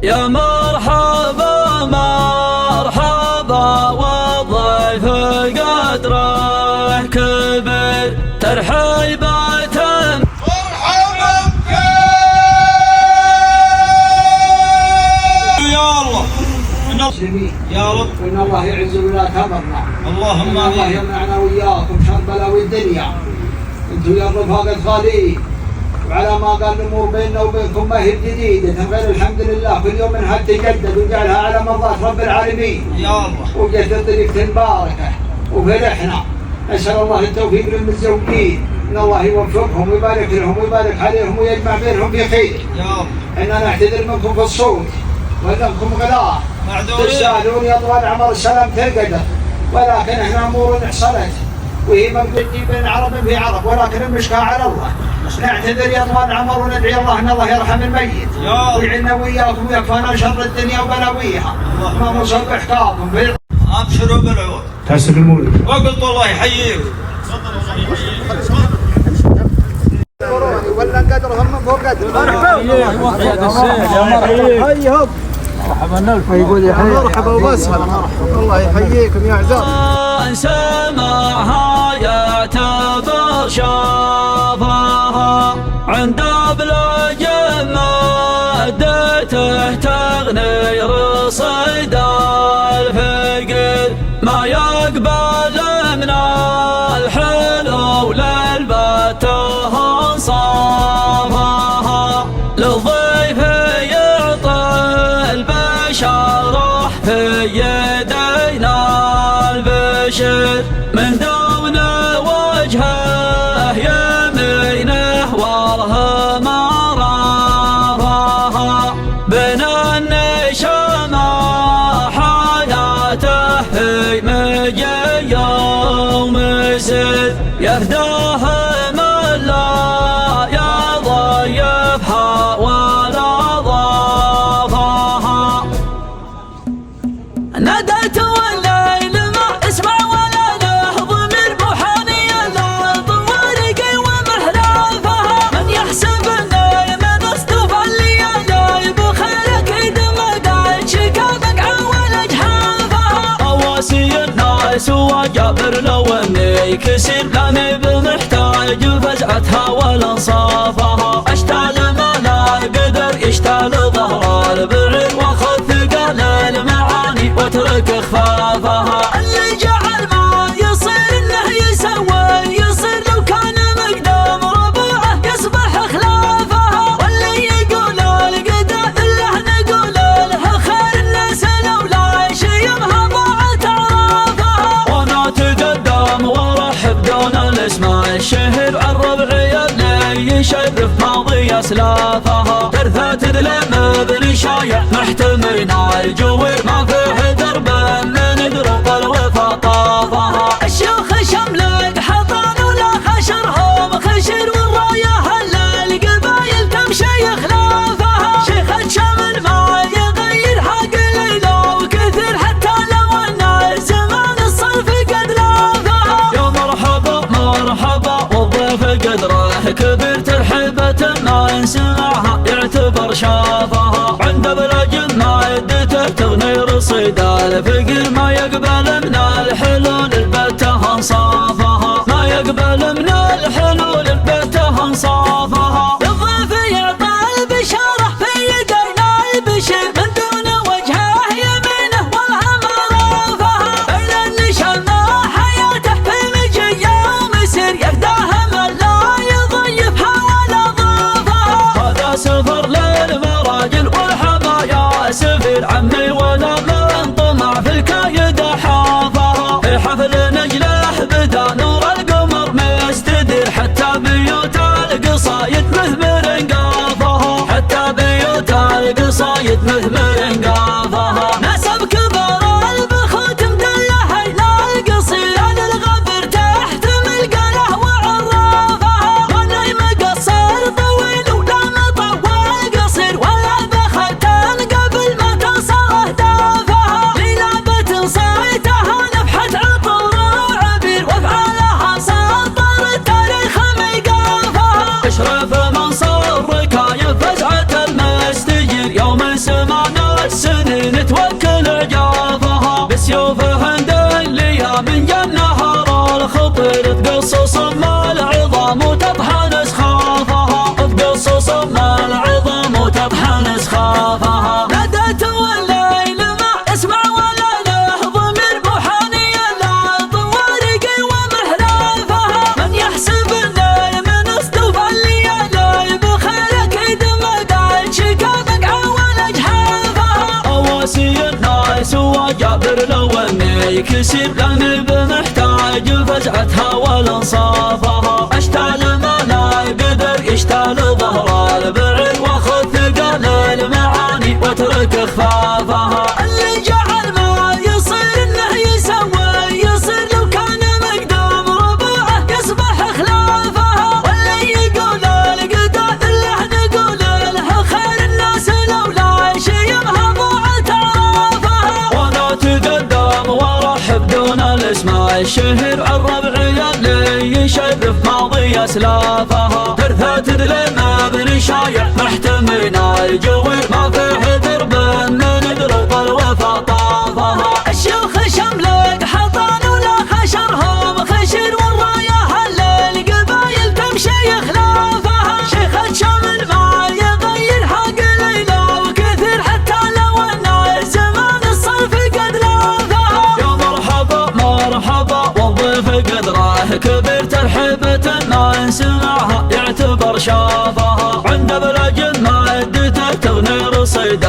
يا مرحبا مرحبا والضيف قدره كبير ترحيبات مرحبا بك يا الله يا رب، وإن الله يعز ولا تضرنا. اللهم آمين. الله يمنعنا وإياكم شر بلاوي الدنيا. أنتم يا الرفاقة غاليين، وعلى ما قال الأمور بيننا وبينكم ما هي جديدة غير الحمد لله كل يوم منها تجدد وجعلها على مرضاة رب العالمين. يا الله. وجت طريقة مباركة وفرحنا. نسأل الله التوفيق للمتزوجين، إن الله يوفقهم ويبارك لهم ويبارك عليهم ويجمع بينهم في خير. يا رب. إننا نعتذر منكم في الصوت وإنكم غلاء. تستاهلون يا طوال العمر السلامة القدر، ولكن احنا امور حصلت وهي موجودة بين عرب في عرب، ولكن المشكلة على الله. نعتذر يا طوال العمر وندعي الله ان الله يرحم الميت ويعيننا وياكم ويكفانا شر الدنيا وبلاويها. ما نصب احكامكم ابشروا بالعود. تسلموا لي. وقلت الله يحييكم. ولا قدرهم من فوق قدر. مرحبا يقول يا مرحبا ومسهلا. الله يحييكم يا عزام. سمعها يعتبر شافها عند بلوج مادته تغني رصيد الفقير، ما يقبل من الحلو للبته انصافها، للضيف يعطي البشارة في يدينا البشر، من دون وجهه يمينه وره مرافها، بين النشامة حياته في مجي ومسد، يفداه من لا يضيفها ولا ضافها. ناديت والليل ما اسمع ولا له ضمير بوحاني الا طوارقي ومحلافها، من يحسب اني من اصطفى الليالي بخير اكيد ما قد شكا بقعه ولا جحافها، اواسي الناس وجابر لو اني كسر لاني بمحتاج فزعتها ولا انصافها، اشتال ما لا قدر يشتال ظهر البعير واخذ ثقل المعاني واترك خفافها، اللي جعل ما يصير انه يسوي يصير لو كان مقدام ربعه يصبح خلافها، واللي يقول القدر اله نقول له خير الناس لولا شيمها ضاعت اعرافها، وانا اتقدم وارحب دون الاسماء الشهر الربعي اللي يشرف ماضي اسلافها، ارثة تذلم ابن شايع محتمين الجوير ما فيه درب من دروق الوفا طافها، الشيوخ شملق حطان ولا خشرهم خشر والرايه هلا القبايل تمشي خلافها، شيخة شمل ما يغير حق ليله وكثر حتى لو ان الزمان الصرف قد لافها، يا مرحبا مرحبا والضيف قدره كبير ترحيبة ما ينسمعها يعتبر شافها، عند بلج مادته تغني رصيد الفقير، ما يقبل من الحلول البته انصافها، ما يقبل من الحلول البته انصافها، الضيف يعطى البشارة في يدينا البشر، من دون وجهه يمينه وله مرافها، بين النشامة حياته في مجي ومسر، يفداه من لا يضيفها ولا ضافها، هذا سفر للمراجل والحمايا سفير عمي ولا من طمع في الكايد حافها، في حفل نجله بدا نور القمر مستدير، حتى بيوت القصايد مثمر قافها، حتى بيوت القصايد مثمر قافها، نسب كبار البخوت مدلح الى القصير، الغبر تحت ملقله وعرافها، ولا مقصر طويل ولا مطول قصير، ولا بختان قبل ما تصل اهدافها، ليلابة صيتها نفحة عطر وعبير، وافعالها سطر التاريخ ميقافها، اشرف منصور ركايب فزعة المستجير، يوم سمعنا ناس سنين توكل عجافها بسيوفه ندليها من جنها الخطر تقصص ما العظام وتطحن اسخافها تقصص ما العظام وتطحن اسخافها نادت والليل ما اسمع ولا له ضمير بوحاني لا طوارقي ومحلافها من يحسب الليل من استوفى الليالي بخيرك يدمد شكابك عول اجحافها اواسي الناس وجابر لو اني يكسر لاني بمحتاج فزعتها والانصافها اشتال ما لا يقدر يشتال ظهر البعد واخذ ثقل المعاني واترك اخفافها اللي جعل ما يصير انه يسوي يصير لو كان مقدام رباعه يصبح خلافها واللي يقول القداد له نقول له خير الناس لولا شيمها ضاعت عرافها وانا تقدم وارحب دون الاسماء الشهر الربع يلي يشرف ماضي اسلافها ترثى تدلم بن شايع محتمين الجوير ما فيه درب من دروب الوفا طافها الشيوخ شملك حطان ولا خشرهم خشر والرايه القبايل تمشي خلافها شيخ شمل ما يغير حق ليلى وكثير حتى لو ان الزمان الصرف قد لافها يا مرحبا مرحبا والضيف قدره كبير ترحيبة ما سمعها يعتبر شافها عند بلج ما ادته تغني رصيد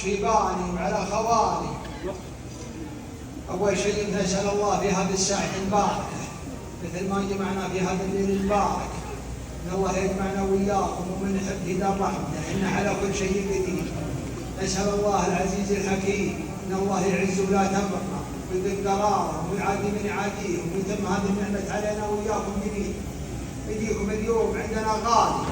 شيباني وعلى خوالي أول شيء نسأل الله في هذه الساعة المباركة مثل ما جمعنا في هذا الليل المبارك إن الله يجمعنا وإياكم ومن يحب هدى الرحمة إن على كل شيء قدير نسأل الله العزيز الحكيم إن الله يعز ولا تنفقنا ويذل قرارهم ويعادي من يعاديهم ويتم هذه النعمة علينا وإياكم جميعا يجيكم اليوم عندنا غالي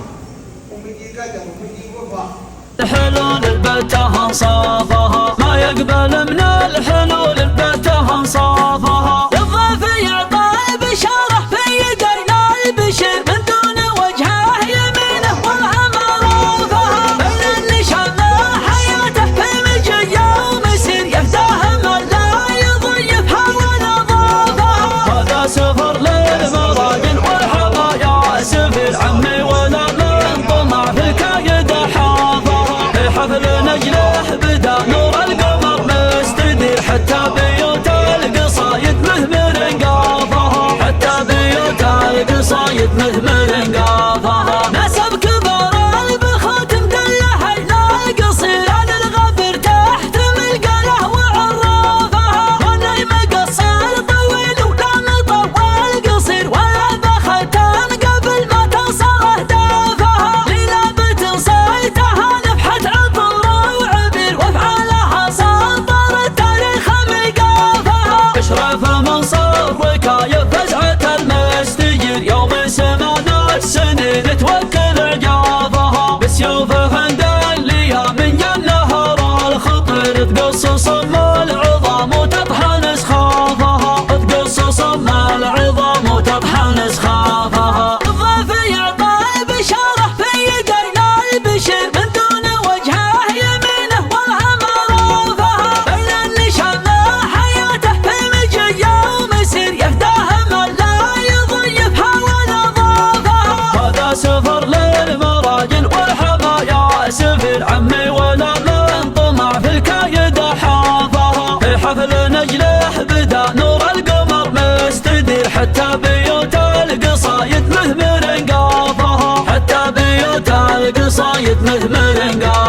ومجي قدر ومجي وفاء حلول البته انصافها ما يقبل من الحلول البته انصافها الضيف يعطى بشاره في يدينا البشر من دون وجهه يمينه والهم رافها بين النشام حياته في مجيه ومسير يهداه من لا يضيفها ولا ضافها هذا سفر للمراجل والحضايا سفر عمي ولا من طمع في الكايد حفل نجله بدا نور القمر مستدير حتى بيوت القصايد مهمر انقافها حتى بيوت القصايد مهمر انقافها نسب كبار بخاتم دله القصير على الغفر تحت ملقله وعرافها والنايم قصر طويل ولا مطول قصير ولا بختان قبل ما تصل اهدافها ليلة صيتها نفحت اشرف منصور وكاية فزعة المستجير يوم سمعنا السنين توكل عجافها بسيوفه ندليها من جنها الخطر تقصص ما العظام وتطحن اسخافها تقصص ما العظام وتطحن اسخافها الضيف يعطى بشاره في يدينا البشر من دون وجهه يمينه والهم رافها بين النشام حياته في مجيه ومسير يهداه من لا يضيفها ولا ضافها هذا سفر للمراجل والحمايا سفر عمي ولا من طمع في الكايد حافها في حفل نجله بدا نور القمر مستدير حتى بيوت القصايد مثل مرنقا